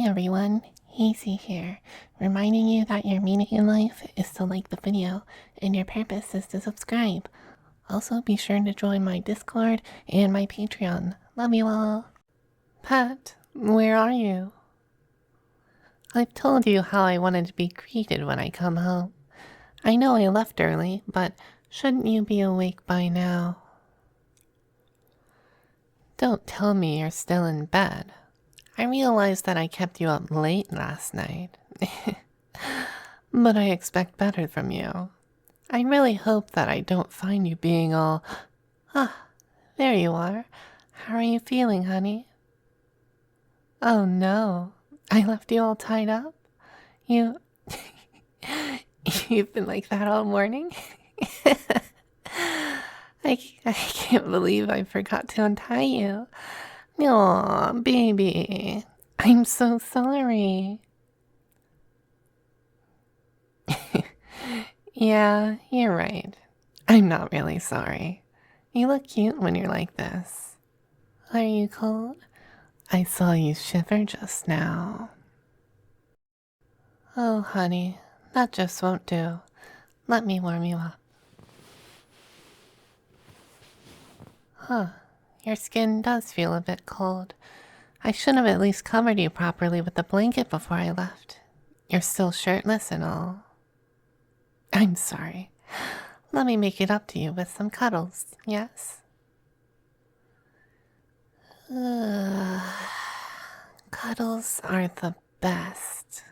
everyone, Hazy here, reminding you that your meaning in life is to like the video and your purpose is to subscribe. Also, be sure to join my Discord and my Patreon. Love you all. Pat, where are you? I've told you how I wanted to be greeted when I come home. I know I left early, but shouldn't you be awake by now? Don't tell me you're still in bed. I realized that I kept you up late last night. But I expect better from you. I really hope that I don't find you being all... Ah, there you are. How are you feeling, honey? Oh no, I left you all tied up? You... You've been like that all morning? I can't believe I forgot to untie you. Aw, baby. I'm so sorry. Yeah, you're right. I'm not really sorry. You look cute when you're like this. Are you cold? I saw you shiver just now. Oh, honey, that just won't do. Let me warm you up. Huh, your skin does feel a bit cold. I should have at least covered you properly with the blanket before I left. You're still shirtless and all. I'm sorry. Let me make it up to you with some cuddles, yes? Cuddles are the best.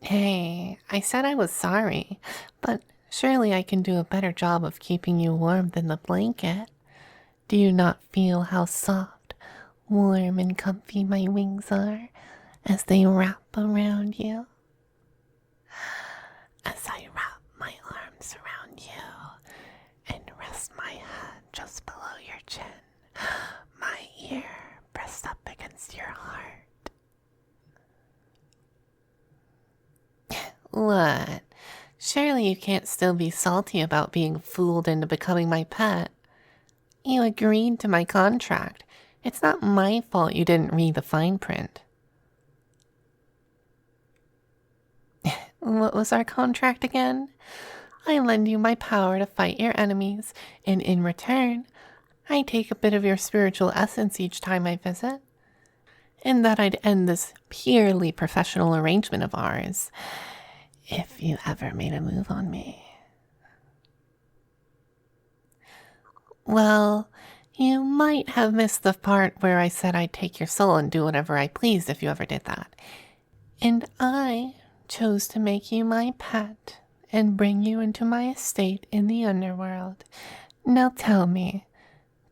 Hey, I said I was sorry, but surely I can do a better job of keeping you warm than the blanket. Do you not feel how soft, warm, and comfy my wings are as they wrap around you? As I wrap my arms around you and rest my head just below your chin, my ear pressed up against your heart. What? Surely you can't still be salty about being fooled into becoming my pet. You agreed to my contract. It's not my fault you didn't read the fine print. What was our contract again? I lend you my power to fight your enemies, and in return, I take a bit of your spiritual essence each time I visit. And that I'd end this purely professional arrangement of ours if you ever made a move on me. Well, you might have missed the part where I said I'd take your soul and do whatever I pleased if you ever did that. And I chose to make you my pet and bring you into my estate in the underworld. Now tell me,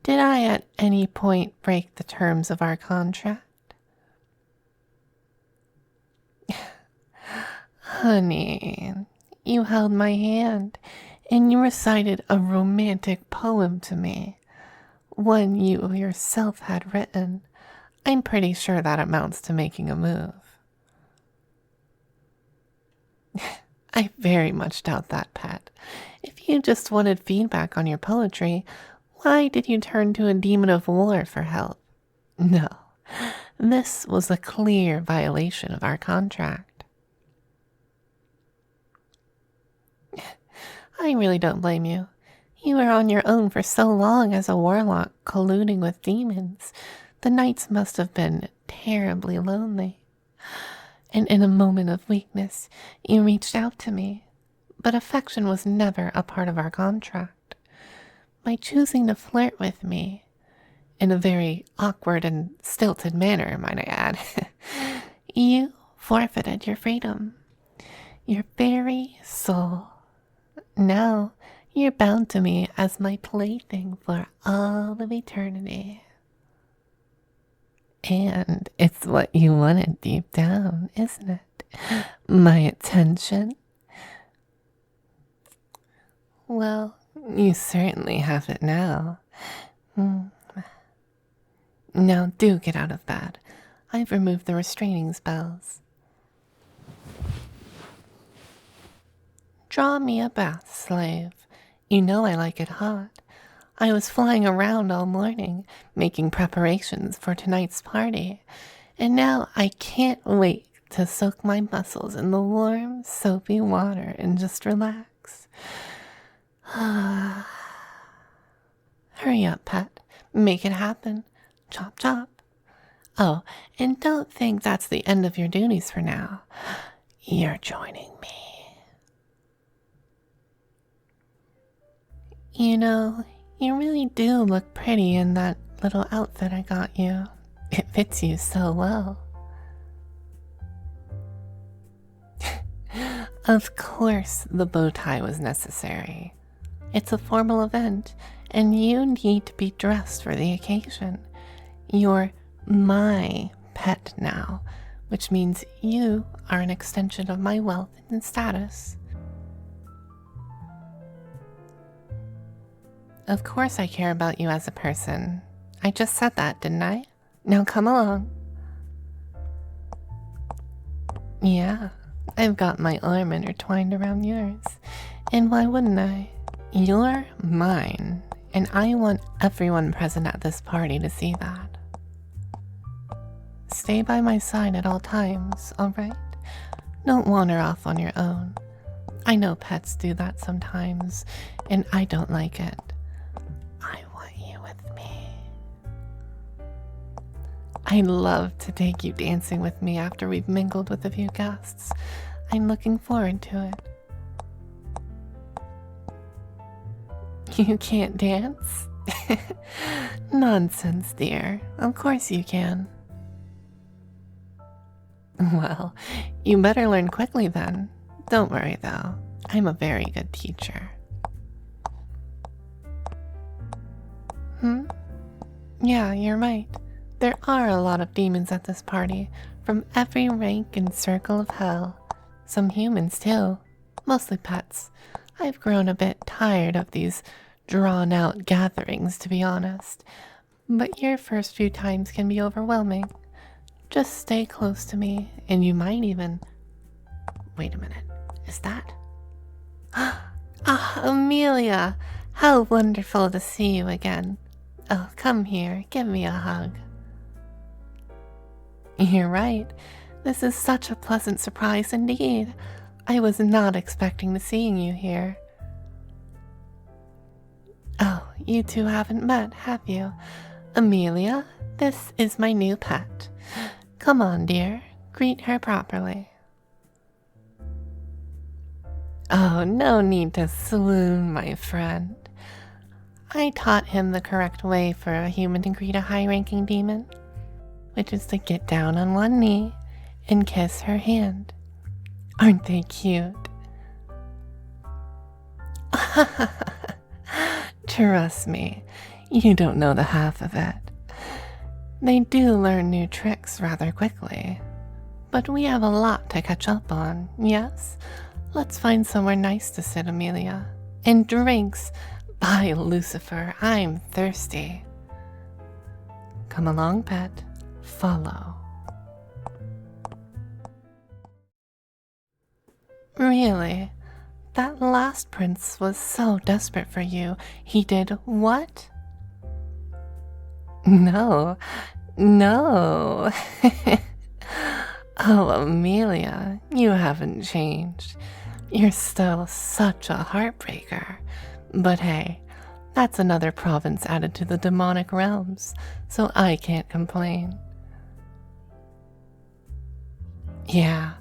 did I at any point break the terms of our contract? Honey, you held my hand and you recited a romantic poem to me, one you yourself had written. I'm pretty sure that amounts to making a move. I very much doubt that, pet. If you just wanted feedback on your poetry, why did you turn to a demon of war for help? No, this was a clear violation of our contract. I really don't blame you. You were on your own for so long as a warlock colluding with demons. The nights must have been terribly lonely. And in a moment of weakness, you reached out to me. But affection was never a part of our contract. By choosing to flirt with me, in a very awkward and stilted manner, might I add, you forfeited your freedom, your very soul. Now, you're bound to me as my plaything for all of eternity. And it's what you wanted deep down, isn't it? My attention? Well, you certainly have it now. Now do get out of bed. I've removed the restraining spells. Draw me a bath, slave. You know I like it hot. I was flying around all morning, making preparations for tonight's party, and now I can't wait to soak my muscles in the warm, soapy water and just relax. Hurry up, pet. Make it happen. Chop, chop. Oh, and don't think that's the end of your duties for now. You're joining me. You know, you really do look pretty in that little outfit I got you. It fits you so well. Of course, the bow tie was necessary. It's a formal event, and you need to be dressed for the occasion. You're my pet now, which means you are an extension of my wealth and status. Of course I care about you as a person. I just said that, didn't I? Now come along. Yeah, I've got my arm intertwined around yours. And why wouldn't I? You're mine, and I want everyone present at this party to see that. Stay by my side at all times, alright? Don't wander off on your own. I know pets do that sometimes, and I don't like it. I want you with me. I'd love to take you dancing with me after we've mingled with a few guests. I'm looking forward to it. You can't dance? Nonsense, dear. Of course you can. Well, you better learn quickly then. Don't worry though, I'm a very good teacher. Yeah, you're right. There are a lot of demons at this party, from every rank and circle of hell. Some humans too, mostly pets. I've grown a bit tired of these drawn-out gatherings, to be honest. But your first few times can be overwhelming. Just stay close to me, and you might even... Wait a minute, is that... Ah, Amelia! How wonderful to see you again. Oh, come here, give me a hug. You're right. This is such a pleasant surprise indeed. I was not expecting to seeing you here. Oh, you two haven't met, have you? Amelia, this is my new pet. Come on, dear. Greet her properly. Oh, no need to swoon, my friend. I taught him the correct way for a human to greet a high-ranking demon, which is to get down on one knee and kiss her hand. Aren't they cute? Trust me, you don't know the half of it. They do learn new tricks rather quickly, but we have a lot to catch up on, yes? Let's find somewhere nice to sit, Amelia. And drinks. By Lucifer, I'm thirsty. Come along, pet. Follow. Really? That last prince was so desperate for you. He did what? No. Oh, Amelia, you haven't changed. You're still such a heartbreaker. But hey, that's another province added to the demonic realms, so I can't complain. Yeah,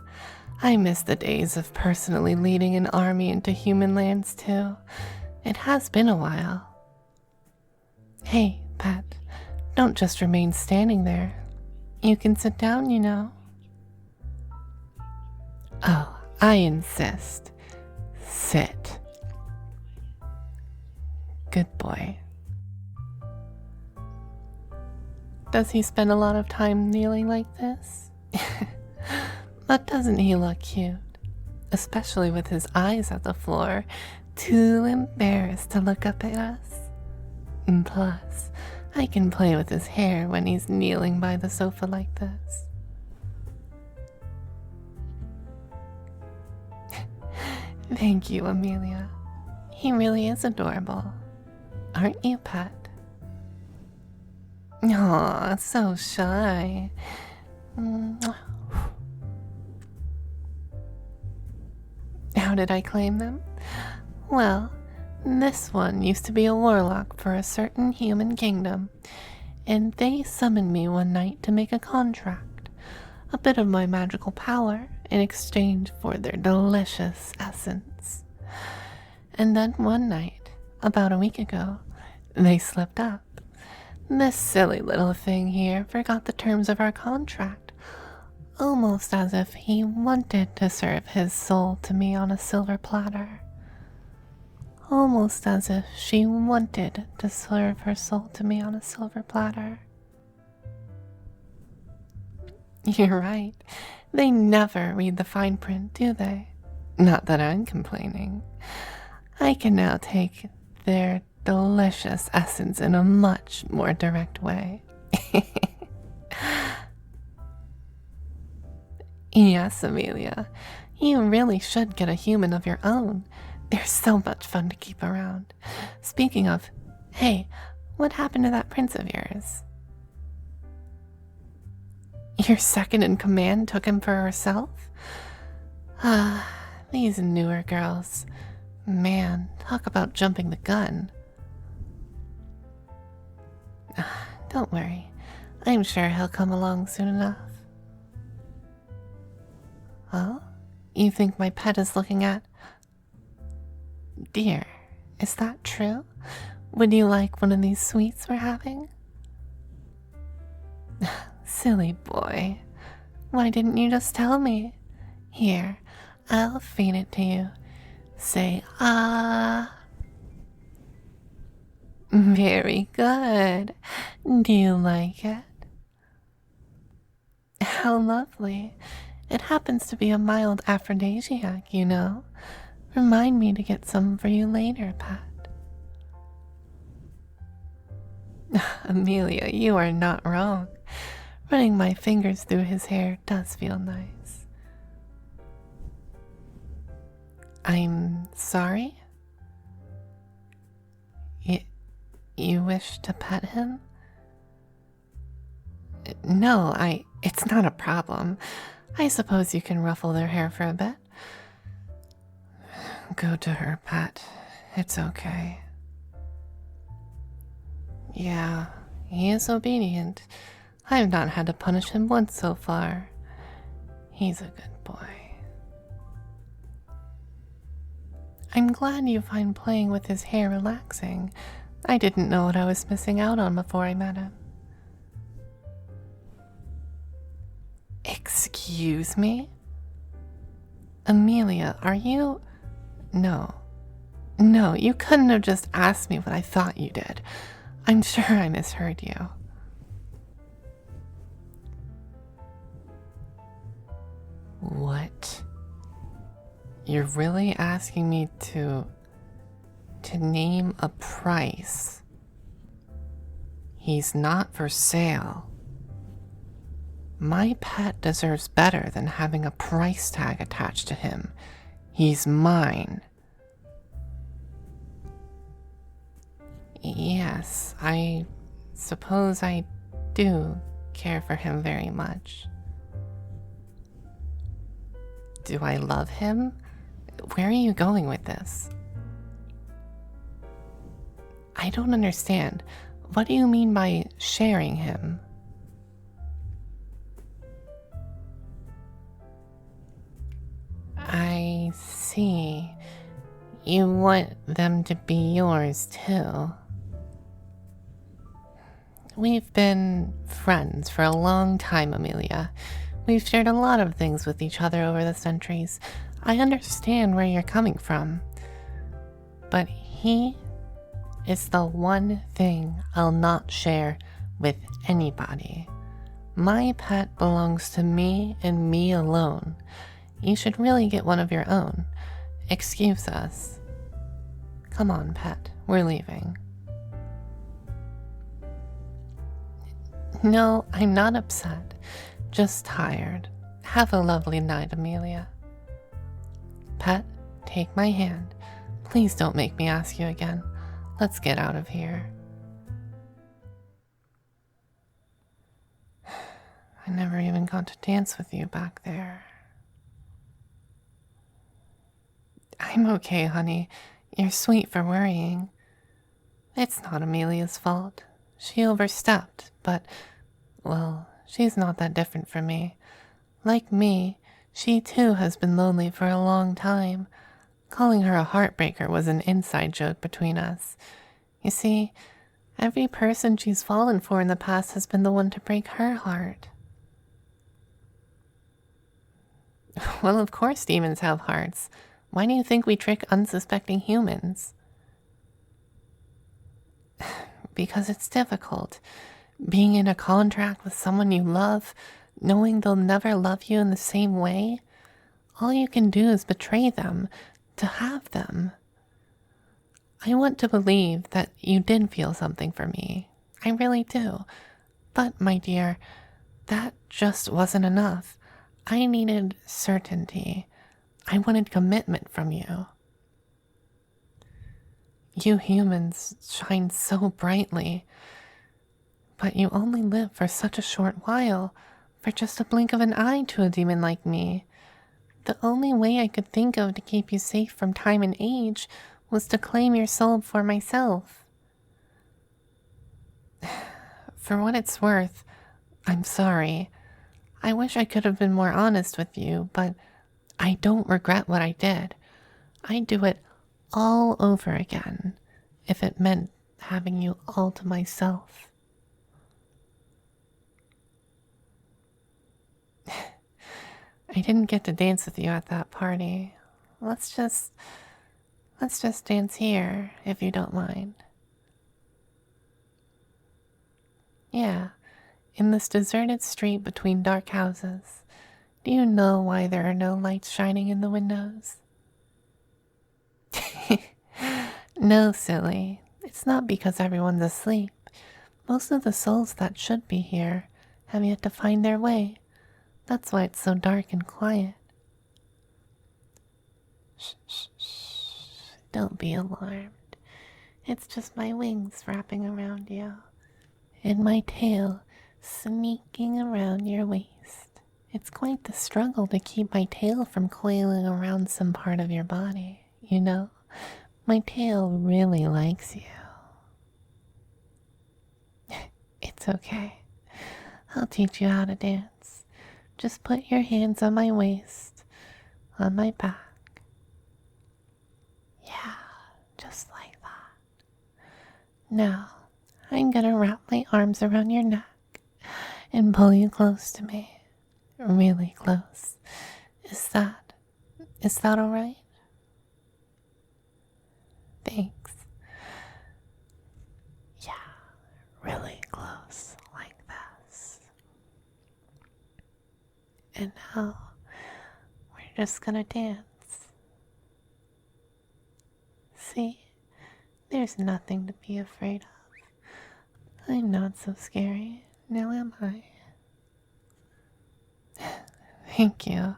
I miss the days of personally leading an army into human lands too. It has been a while. Hey, pet, don't just remain standing there. You can sit down, you know. Oh, I insist. Sit. Good boy. Does he spend a lot of time kneeling like this? But doesn't he look cute? Especially with his eyes at the floor, too embarrassed to look up at us. And plus, I can play with his hair when he's kneeling by the sofa like this. Thank you, Amelia. He really is adorable. aren't you, pet? Aw, so shy. How did I claim them? Well, this one used to be a warlock for a certain human kingdom, and they summoned me one night to make a contract, a bit of my magical power in exchange for their delicious essence. And then one night, about a week ago, they slipped up. This silly little thing here forgot the terms of our contract, almost as if he wanted to serve his soul to me on a silver platter. Almost as if she wanted to serve her soul to me on a silver platter. You're right. They never read the fine print, do they? Not that I'm complaining. I can now take their delicious essence in a much more direct way. Yes, Amelia, you really should get a human of your own. They're so much fun to keep around. Speaking of, hey, what happened to that prince of yours? Your second in command took him for herself? These newer girls. Man, talk about jumping the gun. Don't worry. I'm sure he'll come along soon enough. Oh? You think my pet is looking at... Dear, is that true? Would you like one of these sweets we're having? Silly boy. Why didn't you just tell me? Here, I'll feed it to you. Say, ah. Very good. Do you like it? How lovely. It happens to be a mild aphrodisiac, you know. Remind me to get some for you later, pet. Amelia, you are not wrong. Running my fingers through his hair does feel nice. I'm sorry? You wish to pet him? No, it's not a problem. I suppose you can ruffle their hair for a bit. Go to her, pet. It's okay. Yeah, he is obedient. I've not had to punish him once so far. He's a good boy. I'm glad you find playing with his hair relaxing. I didn't know what I was missing out on before I met him. Excuse me? Amelia, are you... No, you couldn't have just asked me what I thought you did. I'm sure I misheard you. What? You're really asking me to name a price? He's not for sale. My pet deserves better than having a price tag attached to him. He's mine. Yes, I suppose I do care for him very much. Do I love him? Where are you going with this? I don't understand. What do you mean by sharing him? I see. You want them to be yours too. We've been friends for a long time, Amelia. We've shared a lot of things with each other over the centuries. I understand where you're coming from. But he is the one thing I'll not share with anybody. My pet belongs to me and me alone. You should really get one of your own. Excuse us. Come on, pet. We're leaving. No, I'm not upset. Just tired. Have a lovely night, Amelia. Pet, take my hand. Please don't make me ask you again. Let's get out of here. I never even got to dance with you back there. I'm okay, honey. You're sweet for worrying. It's not Amelia's fault. She overstepped, but, well, she's not that different from me. Like me, she too has been lonely for a long time. Calling her a heartbreaker was an inside joke between us. You see, every person she's fallen for in the past has been the one to break her heart. Well, of course demons have hearts. Why do you think we trick unsuspecting humans? Because it's difficult. Being in a contract with someone you love, knowing they'll never love you in the same way, all you can do is betray them to have them. I want to believe that you did feel something for me. I really do. But, my dear, that just wasn't enough. I needed certainty. I wanted commitment from you. You humans shine so brightly, but you only live for such a short while, for just a blink of an eye to a demon like me. The only way I could think of to keep you safe from time and age was to claim your soul for myself. For what it's worth, I'm sorry. I wish I could have been more honest with you, but I don't regret what I did. I'd do it all over again if it meant having you all to myself. I didn't get to dance with you at that party. Let's just dance here, if you don't mind. Yeah, in this deserted street between dark houses. Do you know why there are no lights shining in the windows? No, silly. It's not because everyone's asleep. Most of the souls that should be here have yet to find their way. That's why it's so dark and quiet. Shh, shh, shh. Don't be alarmed. It's just my wings wrapping around you, and my tail sneaking around your waist. It's quite the struggle to keep my tail from coiling around some part of your body, you know? My tail really likes you. It's okay. I'll teach you how to dance. Just put your hands on my waist, on my back. Yeah, just like that. Now, I'm gonna wrap my arms around your neck and pull you close to me. Really close. Is that alright? Thanks. Yeah, really close like this. And now, we're just gonna dance. See? There's nothing to be afraid of. I'm not so scary, now am I? Thank you.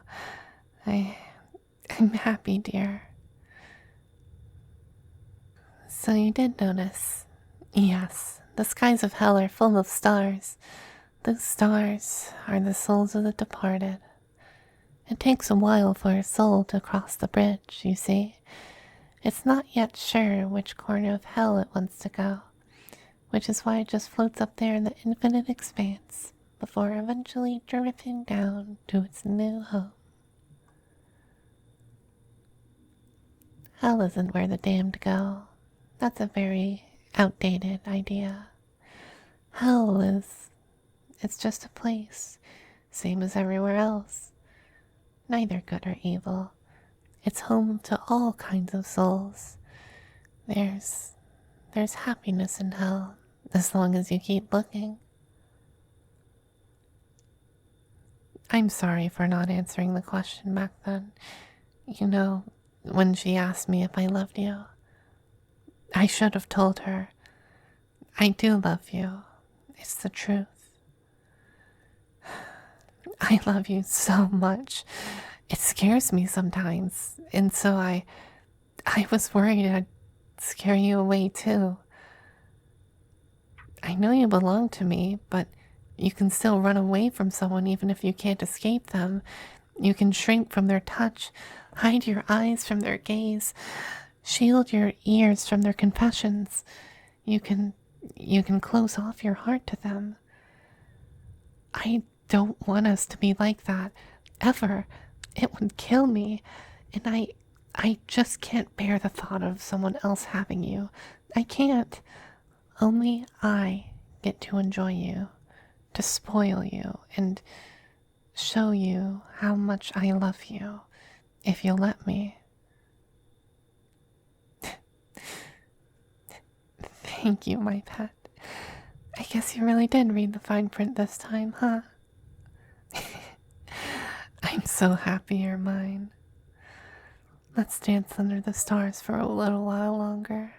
I'm happy, dear. So you did notice. Yes, the skies of hell are full of stars. Those stars are the souls of the departed. It takes a while for a soul to cross the bridge, you see. It's not yet sure which corner of hell it wants to go, which is why it just floats up there in the infinite expanse before eventually drifting down to its new home. Hell isn't where the damned go. That's a very outdated idea. Hell it's just a place, same as everywhere else. Neither good or evil. It's home to all kinds of souls. There's happiness in hell, as long as you keep looking. I'm sorry for not answering the question back then. You know, when she asked me if I loved you, I should have told her. I do love you. It's the truth. I love you so much. It scares me sometimes. And so I was worried I'd scare you away too. I know you belong to me, but you can still run away from someone even if you can't escape them. You can shrink from their touch, hide your eyes from their gaze, shield your ears from their confessions. You can close off your heart to them. I don't want us to be like that, ever. It would kill me, and I just can't bear the thought of someone else having you. I can't. Only I get to enjoy you, to spoil you, and show you how much I love you, if you'll let me. Thank you, my pet. I guess you really did read the fine print this time, huh? I'm so happy you're mine. Let's dance under the stars for a little while longer.